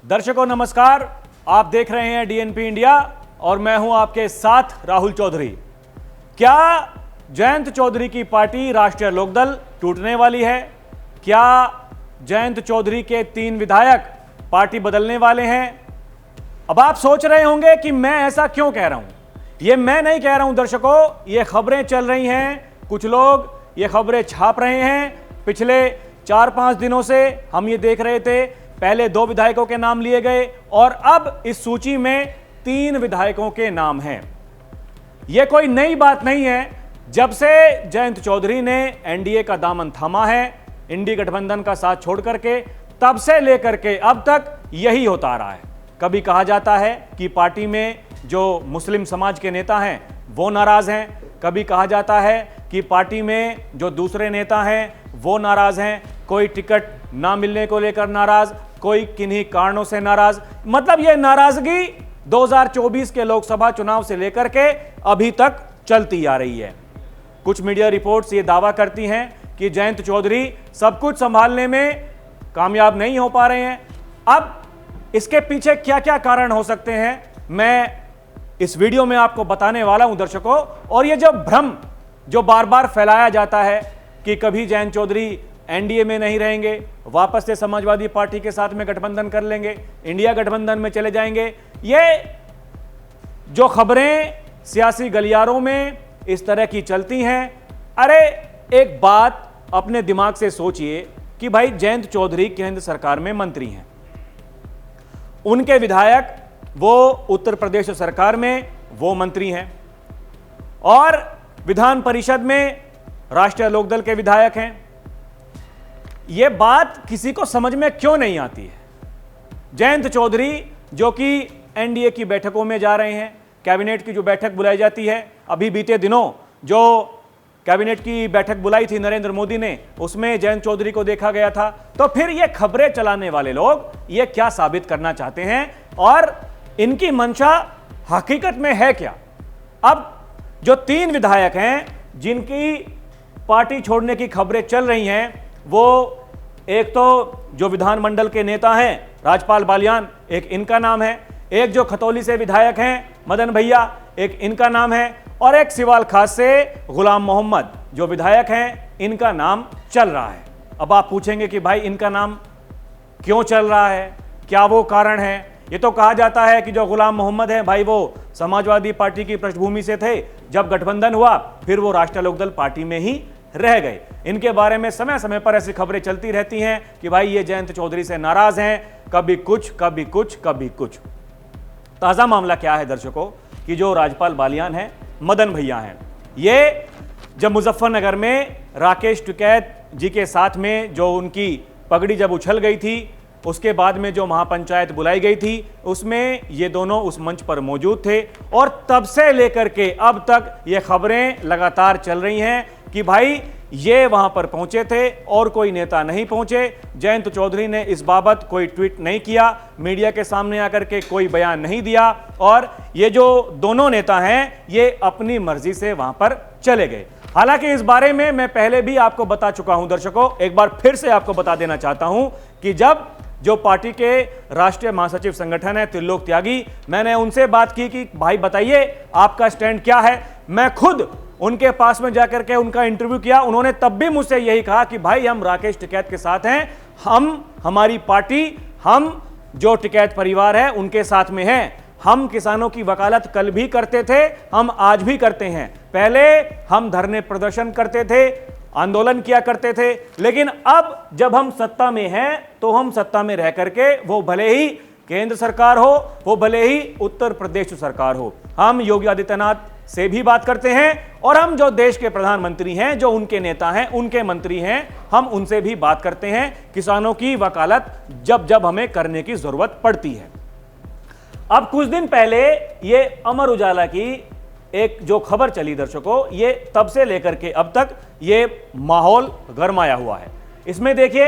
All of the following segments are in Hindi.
दर्शकों नमस्कार, आप देख रहे हैं डीएनपी इंडिया और मैं हूं आपके साथ राहुल चौधरी। क्या जयंत चौधरी की पार्टी राष्ट्रीय लोकदल टूटने वाली है? क्या जयंत चौधरी के 3 विधायक पार्टी बदलने वाले हैं? अब आप सोच रहे होंगे कि मैं ऐसा क्यों कह रहा हूं। ये मैं नहीं कह रहा हूं दर्शकों, ये खबरें चल रही हैं, कुछ लोग ये खबरें छाप रहे हैं। पिछले 4-5 दिनों से हम ये देख रहे थे, पहले 2 विधायकों के नाम लिए गए और अब इस सूची में 3 विधायकों के नाम हैं। यह कोई नई बात नहीं है। जब से जयंत चौधरी ने एनडीए का दामन थामा है, इंडी गठबंधन का साथ छोड़ करके, तब से लेकर के अब तक यही होता आ रहा है। कभी कहा जाता है कि पार्टी में जो मुस्लिम समाज के नेता हैं वो नाराज हैं, कभी कहा जाता है कि पार्टी में जो दूसरे नेता हैं वो नाराज हैं, कोई टिकट ना मिलने को लेकर नाराज, कोई किन्हीं कारणों से नाराज। मतलब यह नाराजगी 2024 के लोकसभा चुनाव से लेकर के अभी तक चलती आ रही है। कुछ मीडिया रिपोर्ट्स ये दावा करती हैं कि जयंत चौधरी सब कुछ संभालने में कामयाब नहीं हो पा रहे हैं। अब इसके पीछे क्या क्या कारण हो सकते हैं, मैं इस वीडियो में आपको बताने वाला हूं दर्शकों। और ये जो भ्रम जो बार बार फैलाया जाता है कि कभी जयंत चौधरी एनडीए में नहीं रहेंगे, वापस से समाजवादी पार्टी के साथ में गठबंधन कर लेंगे, इंडिया गठबंधन में चले जाएंगे, ये जो खबरें सियासी गलियारों में इस तरह की चलती हैं। अरे एक बात अपने दिमाग से सोचिए कि भाई जयंत चौधरी केंद्र सरकार में मंत्री हैं, उनके विधायक वो उत्तर प्रदेश सरकार में वो मंत्री हैं और विधान परिषद में राष्ट्रीय लोकदल के विधायक हैं। यह बात किसी को समझ में क्यों नहीं आती है। जयंत चौधरी जो कि एनडीए की बैठकों में जा रहे हैं, कैबिनेट की जो बैठक बुलाई जाती है, अभी बीते दिनों जो कैबिनेट की बैठक बुलाई थी नरेंद्र मोदी ने, उसमें जयंत चौधरी को देखा गया था। तो फिर ये खबरें चलाने वाले लोग ये क्या साबित करना चाहते हैं और इनकी मंशा हकीकत में है क्या? अब जो 3 विधायक हैं जिनकी पार्टी छोड़ने की खबरें चल रही हैं, वो एक तो जो विधानमंडल के नेता हैं राजपाल बालियान, एक इनका नाम है, एक जो खतौली से विधायक हैं मदन भैया, एक इनका नाम है, और एक सिवाल खास से गुलाम मोहम्मद जो विधायक हैं, इनका नाम चल रहा है। अब आप पूछेंगे कि भाई इनका नाम क्यों चल रहा है, क्या वो कारण है? ये तो कहा जाता है कि जो गुलाम मोहम्मद हैं भाई वो समाजवादी पार्टी की पृष्ठभूमि से थे, जब गठबंधन हुआ फिर वो राष्ट्रीय लोकदल पार्टी में ही रह गए। इनके बारे में समय समय पर ऐसी खबरें चलती रहती हैं कि भाई ये जयंत चौधरी से नाराज हैं, कभी कुछ कभी कुछ कभी कुछ। ताजा मामला क्या है दर्शकों कि जो राजपाल बालियान हैं, मदन भैया हैं, ये जब मुजफ्फरनगर में राकेश टिकैत जी के साथ में जो उनकी पगड़ी जब उछल गई थी, उसके बाद में जो महापंचायत बुलाई गई थी, उसमें ये दोनों उस मंच पर मौजूद थे और तब से लेकर के अब तक ये खबरें लगातार चल रही हैं कि भाई ये वहां पर पहुंचे थे और कोई नेता नहीं पहुंचे। जयंत चौधरी ने इस बाबत कोई ट्वीट नहीं किया, मीडिया के सामने आकर के कोई बयान नहीं दिया और ये जो दोनों नेता हैं ये अपनी मर्जी से वहां पर चले गए। हालांकि इस बारे में मैं पहले भी आपको बता चुका हूं दर्शकों, एक बार फिर से आपको बता देना चाहता हूं कि जब जो पार्टी के राष्ट्रीय महासचिव संगठन है त्रिलोक त्यागी, मैंने उनसे बात की कि भाई बताइए आपका स्टैंड क्या है। मैं खुद उनके पास में जाकर के उनका इंटरव्यू किया, उन्होंने तब भी मुझसे यही कहा कि भाई हम राकेश टिकैत के साथ हैं, हमारी पार्टी, हम जो टिकैत परिवार है उनके साथ में हैं। हम किसानों की वकालत कल भी करते थे, हम आज भी करते हैं। पहले हम धरने प्रदर्शन करते थे, आंदोलन किया करते थे, लेकिन अब जब हम सत्ता में हैं तो हम सत्ता में रह करके, वो भले ही केंद्र सरकार हो, वो भले ही उत्तर प्रदेश सरकार हो, हम योगी आदित्यनाथ से भी बात करते हैं और हम जो देश के प्रधानमंत्री हैं, जो उनके नेता हैं, उनके मंत्री हैं, हम उनसे भी बात करते हैं किसानों की वकालत जब जब हमें करने की जरूरत पड़ती है। अब कुछ दिन पहले ये अमर उजाला की एक जो खबर चली दर्शकों, ये तब से लेकर के अब तक ये माहौल गरमाया हुआ है। इसमें देखिए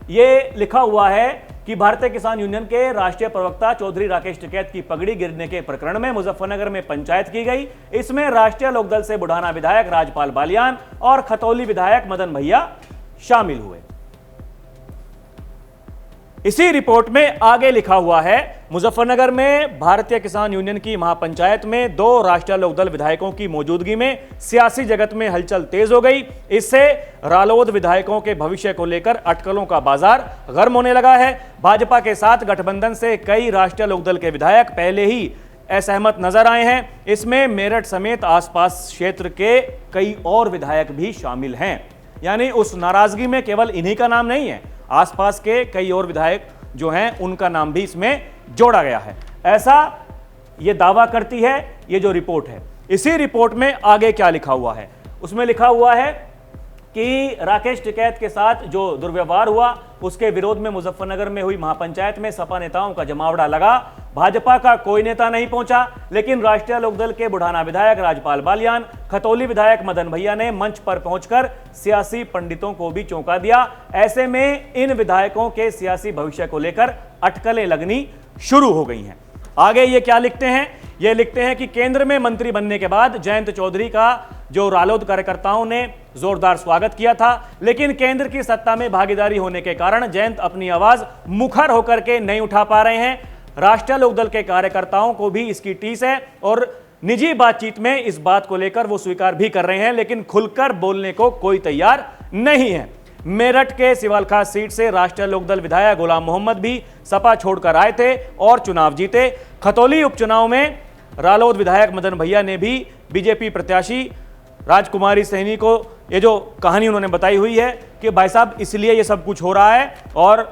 ये लिखा हुआ है कि भारतीय किसान यूनियन के राष्ट्रीय प्रवक्ता चौधरी राकेश टिकैत की पगड़ी गिरने के प्रकरण में मुजफ्फरनगर में पंचायत की गई। इसमें राष्ट्रीय लोकदल से बुढ़ाना विधायक राजपाल बालियान और खतौली विधायक मदन भैया शामिल हुए। इसी रिपोर्ट में आगे लिखा हुआ है, मुजफ्फरनगर में भारतीय किसान यूनियन की महापंचायत में 2 राष्ट्रीय लोकदल विधायकों की मौजूदगी में सियासी जगत में हलचल तेज हो गई। इससे रालोद विधायकों के भविष्य को लेकर अटकलों का बाजार गर्म होने लगा है। भाजपा के साथ गठबंधन से कई राष्ट्रीय लोकदल के विधायक पहले ही असहमत नजर आए हैं। इसमें मेरठ समेत आसपास क्षेत्र के कई और विधायक भी शामिल हैं। यानी उस नाराजगी में केवल इन्हीं का नाम नहीं है, आसपास के कई और विधायक जो हैं उनका नाम भी इसमें जोड़ा गया है, ऐसा ये दावा करती है ये जो रिपोर्ट है। इसी रिपोर्ट में आगे क्या लिखा हुआ है, उसमें लिखा हुआ है कि राकेश टिकैत के साथ जो दुर्व्यवहार हुआ उसके विरोध में मुजफ्फरनगर में हुई महापंचायत में सपा नेताओं का जमावड़ा लगा। भाजपा का कोई नेता नहीं पहुंचा, लेकिन राष्ट्रीय लोकदल के बुढ़ाना विधायक राजपाल बालियान, खतौली विधायक मदन भैया ने मंच पर पहुंचकर सियासी पंडितों को भी चौंका दिया। ऐसे में इन विधायकों के सियासी भविष्य को लेकर अटकलें लगनी शुरू हो गई हैं। आगे ये क्या लिखते हैं, ये लिखते हैं कि केंद्र में मंत्री बनने के बाद जयंत चौधरी का जो रालोद कार्यकर्ताओं ने जोरदार स्वागत किया था, लेकिन केंद्र की सत्ता में भागीदारी होने के कारण जयंत अपनी आवाज मुखर होकर के नहीं उठा पा रहे हैं। राष्ट्रीय लोकदल के कार्यकर्ताओं को भी इसकी टीस है और निजी बातचीत में इस बात को लेकर वो स्वीकार भी कर रहे हैं, लेकिन खुलकर बोलने को कोई तैयार नहीं है। मेरठ के सिवालखा सीट से राष्ट्रीय लोकदल विधायक गुलाम मोहम्मद भी सपा छोड़कर आए थे और चुनाव जीते। खतौली उपचुनाव में रालोद विधायक मदन भैया ने भी बीजेपी प्रत्याशी राजकुमारी सैनी को ये जो कहानी उन्होंने बताई हुई है कि भाई साहब इसलिए ये सब कुछ हो रहा है और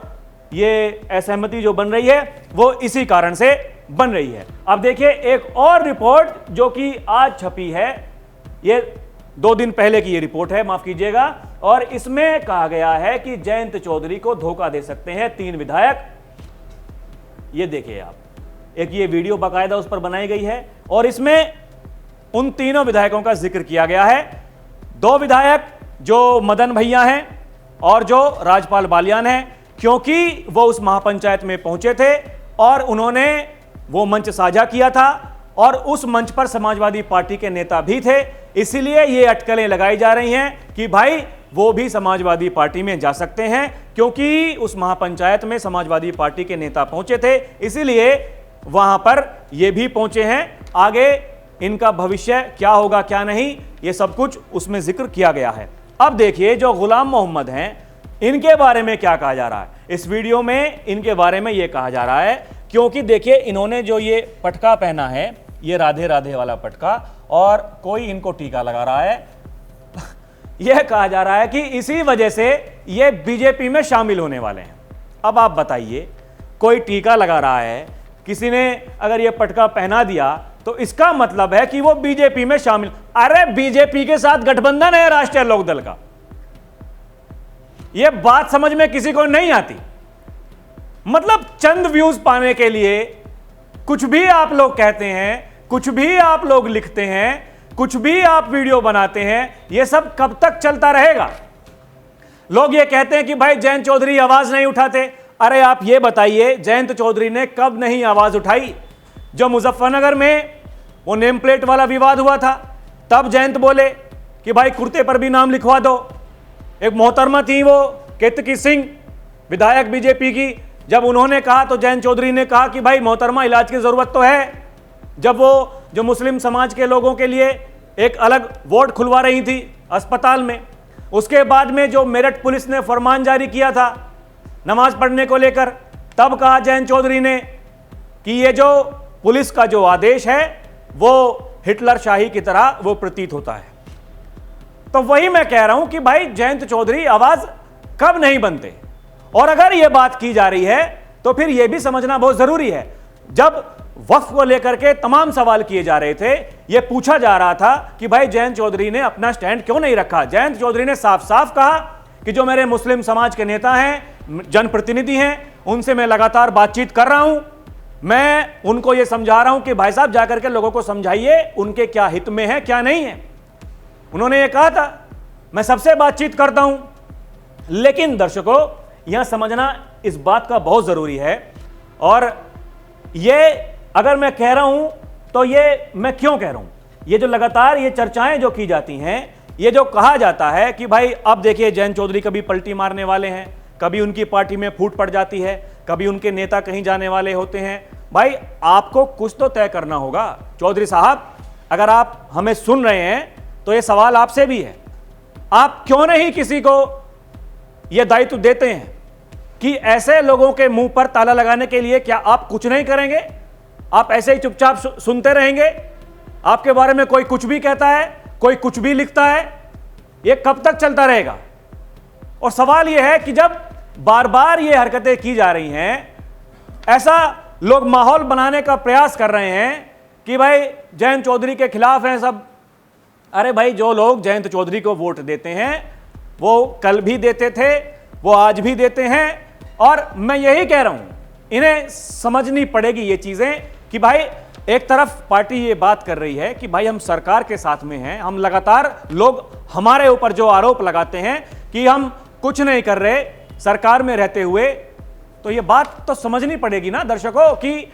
ये असहमति जो बन रही है वो इसी कारण से बन रही है। अब देखिए एक और रिपोर्ट जो कि आज छपी है, ये 2 दिन पहले की ये रिपोर्ट है, माफ कीजिएगा, और इसमें कहा गया है कि जयंत चौधरी को धोखा दे सकते हैं 3 विधायक। ये देखिए आप, एक ये वीडियो बाकायदा उस पर बनाई गई है और इसमें उन तीनों विधायकों का जिक्र किया गया है। 2 विधायक जो मदन भैया हैं और जो राजपाल बालियान हैं, क्योंकि वो उस महापंचायत में पहुंचे थे और उन्होंने वो मंच साझा किया था और उस मंच पर समाजवादी पार्टी के नेता भी थे, इसीलिए ये अटकलें लगाई जा रही हैं कि भाई वो भी समाजवादी पार्टी में जा सकते हैं, क्योंकि उस महापंचायत में समाजवादी पार्टी के नेता पहुंचे थे, इसीलिए वहां पर ये भी पहुंचे हैं। आगे इनका भविष्य क्या होगा क्या नहीं, ये सब कुछ उसमें जिक्र किया गया है। अब देखिए जो गुलाम मोहम्मद हैं, इनके बारे में क्या कहा जा रहा है। इस वीडियो में इनके बारे में यह कहा जा रहा है, क्योंकि देखिए इन्होंने जो ये पटका पहना है, ये राधे राधे वाला पटका, और कोई इनको टीका लगा रहा है। यह कहा जा रहा है कि इसी वजह से ये बीजेपी में शामिल होने वाले हैं। अब आप बताइए, कोई टीका लगा रहा है, किसी ने अगर ये पटका पहना दिया तो इसका मतलब है कि वो बीजेपी में शामिल। अरे बीजेपी के साथ गठबंधन है राष्ट्रीय लोकदल का, यह बात समझ में किसी को नहीं आती। मतलब चंद व्यूज पाने के लिए कुछ भी आप लोग कहते हैं, कुछ भी आप लोग लिखते हैं, कुछ भी आप वीडियो बनाते हैं, यह सब कब तक चलता रहेगा। लोग ये कहते हैं कि भाई जयंत चौधरी आवाज नहीं उठाते। अरे आप ये बताइए, जयंत चौधरी ने कब नहीं आवाज उठाई? जो मुजफ्फरनगर में वो नेम प्लेट वाला विवाद हुआ था, तब जयंत बोले कि भाई कुर्ते पर भी नाम लिखवा दो। एक मोहतरमा थी वो केतकी सिंह, विधायक बीजेपी की, जब उन्होंने कहा तो जयंत चौधरी ने कहा कि भाई मोहतरमा इलाज की जरूरत तो है। जब वो जो मुस्लिम समाज के लोगों के लिए एक अलग वार्ड खुलवा रही थी अस्पताल में, उसके बाद में जो मेरठ पुलिस ने फरमान जारी किया था नमाज पढ़ने को लेकर, तब कहा जयंत चौधरी ने कि ये जो पुलिस का जो आदेश है वो हिटलर शाही की तरह वो प्रतीत होता है। तो वही मैं कह रहा हूं कि भाई जयंत चौधरी आवाज कब नहीं बनते। और अगर यह बात की जा रही है तो फिर यह भी समझना बहुत जरूरी है, जब वक्फ को लेकर के तमाम सवाल किए जा रहे थे, यह पूछा जा रहा था कि भाई जयंत चौधरी ने अपना स्टैंड क्यों नहीं रखा। जयंत चौधरी ने साफ साफ कहा कि जो मेरे मुस्लिम समाज के नेता हैं, जनप्रतिनिधि हैं, उनसे मैं लगातार बातचीत कर रहा हूं, मैं उनको यह समझा रहा हूं कि भाई साहब जाकर के लोगों को समझाइए उनके क्या हित में है क्या नहीं है। उन्होंने ये कहा था मैं सबसे बातचीत करता हूं। लेकिन दर्शकों, यहां समझना इस बात का बहुत जरूरी है, और ये अगर मैं कह रहा हूं तो ये मैं क्यों कह रहा हूं। ये जो लगातार ये चर्चाएं जो की जाती हैं, ये जो कहा जाता है कि भाई अब देखिए जयंत चौधरी कभी पलटी मारने वाले हैं, कभी उनकी पार्टी में फूट पड़ जाती है, कभी उनके नेता कहीं जाने वाले होते हैं। भाई आपको कुछ तो तय करना होगा। चौधरी साहब, अगर आप हमें सुन रहे हैं तो यह सवाल आपसे भी है, आप क्यों नहीं किसी को यह दायित्व देते हैं कि ऐसे लोगों के मुंह पर ताला लगाने के लिए क्या आप कुछ नहीं करेंगे? आप ऐसे ही चुपचाप सुनते रहेंगे? आपके बारे में कोई कुछ भी कहता है, कोई कुछ भी लिखता है, यह कब तक चलता रहेगा? और सवाल यह है कि जब बार बार ये हरकतें की जा रही हैं, ऐसा लोग माहौल बनाने का प्रयास कर रहे हैं कि भाई जयंत चौधरी के खिलाफ हैं सब। अरे भाई, जो लोग जयंत चौधरी को वोट देते हैं वो कल भी देते थे, वो आज भी देते हैं। और मैं यही कह रहा हूं, इन्हें समझनी पड़ेगी ये चीजें कि भाई एक तरफ पार्टी ये बात कर रही है कि भाई हम सरकार के साथ में हैं, हम लगातार लोग हमारे ऊपर जो आरोप लगाते हैं कि हम कुछ नहीं कर रहे सरकार में रहते हुए, तो ये बात तो समझनी पड़ेगी ना दर्शकों कि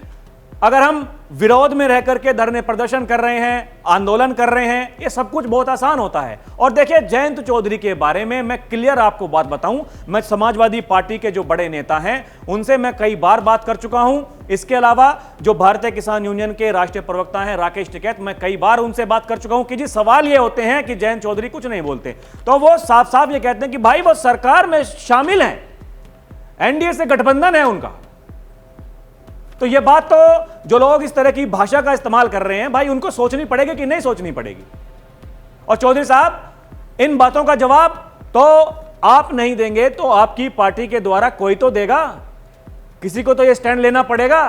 अगर हम विरोध में रह करके धरने प्रदर्शन कर रहे हैं, आंदोलन कर रहे हैं, ये सब कुछ बहुत आसान होता है। और देखिए, जयंत चौधरी के बारे में मैं क्लियर आपको बात बताऊं, मैं समाजवादी पार्टी के जो बड़े नेता हैं उनसे मैं कई बार बात कर चुका हूं। इसके अलावा जो भारतीय किसान यूनियन के राष्ट्रीय प्रवक्ता हैं राकेश टिकैत, मैं कई बार उनसे बात कर चुका हूं कि जी सवाल ये होते हैं कि जयंत चौधरी कुछ नहीं बोलते, तो वो साफ साफ ये कहते हैं कि भाई वो सरकार में शामिल हैं, एनडीए से गठबंधन है उनका। तो ये बात तो जो लोग इस तरह की भाषा का इस्तेमाल कर रहे हैं, भाई उनको सोचनी पड़ेगी कि नहीं सोचनी पड़ेगी। और चौधरी साहब, इन बातों का जवाब तो आप नहीं देंगे तो आपकी पार्टी के द्वारा कोई तो देगा, किसी को तो ये स्टैंड लेना पड़ेगा।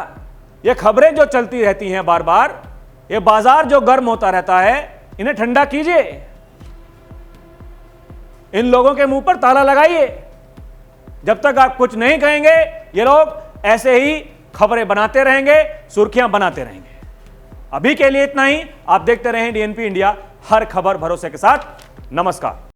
ये खबरें जो चलती रहती हैं बार बार, ये बाजार जो गर्म होता रहता है, इन्हें ठंडा कीजिए, इन लोगों के मुंह पर ताला लगाइए। जब तक आप कुछ नहीं कहेंगे, ये लोग ऐसे ही खबरें बनाते रहेंगे, सुर्खियां बनाते रहेंगे। अभी के लिए इतना ही। आप देखते रहें डीएनपी इंडिया, हर खबर भरोसे के साथ। नमस्कार।